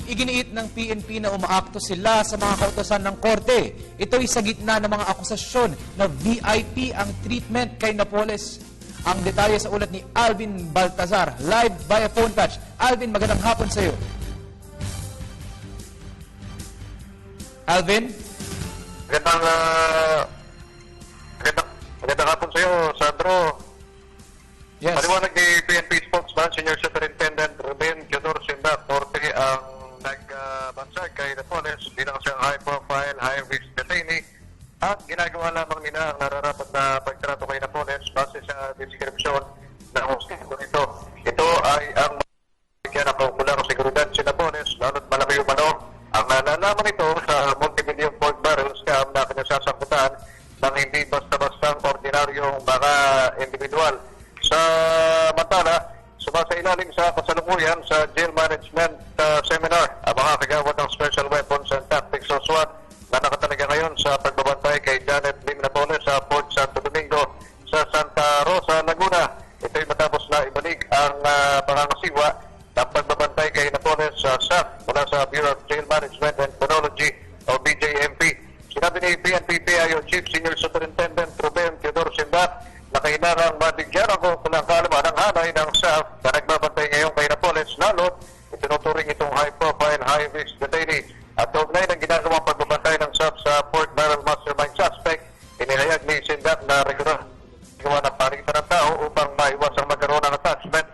Iginiit ng PNP na umaakto sila sa mga kautosan ng korte. Ito'y sa gitna ng mga akusasyon na VIP ang treatment kay Napoles. Ang detalye sa ulat ni Alvin Baltazar, live via phone touch. Alvin, magandang hapon sa iyo. Alvin? Magandang hapon sa iyo, Sandro. Yes. Paliwanag ni PNP spokesman, Senior Superintendent Ruben Teodoro Simba, Korte ang nagbansag kay Napoles bilang siyang high-profile, high-risk detainee at ginagawa lamang nila ang nararapat na pagtrato kay Napoles base sa deskripsyon ng hospital nito. Ito ay ang kaya ng kaukulang seguridad si Napoles, lalo't malaki umano ang nalalaman nito sa multi-million pork barrels scam na kinasasangkutan ng hindi basta-bastang ordinaryong mga individual. Sa Mantala, sumasailalim sa kasalukuyan sa jail management seminar ang mga kagawad ng Special Weapons and Tactics o SWAT na nakatalaga ngayon sa pagbabantay kay Janet Lim Napoles sa Port Santo Domingo sa Santa Rosa, Laguna. Ito'y matapos na ibalik ang pangangasiwa ng pagbabantay kay Napoles sa SAF mula sa Bureau of Jail Management and Chronology o BJMP. Sinabi ni PNP PIO Chief Senior Superintendent Ruben Teodoro Simba na kailangang mabigyan ako ng kaalaman ng hanay ng SAF na nagbabantay ngayon kay Napoles, lalo't itinuturing itong high-profile, high-risk detainee. At kaugnay ng ginagawang pagbabantay ng SAF sa Port Barrel Mastermind suspect, inihayag ni Sindak na regular gawa ng palitan ng tao upang maiwas ang magkaroon ng attachment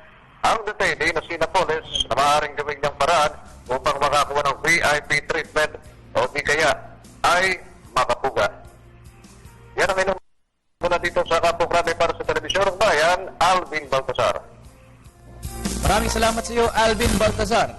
ang detainee na si Napoles na maaaring gawin niyang paraan upang makakuha ng VIP treatment o di kaya ay makapuga. Yan ang ilang mula dito sa Kampo Grande para sa Telebisyon ng Bayan, Alvin Baltazar. Maraming salamat sa iyo, Alvin Baltazar.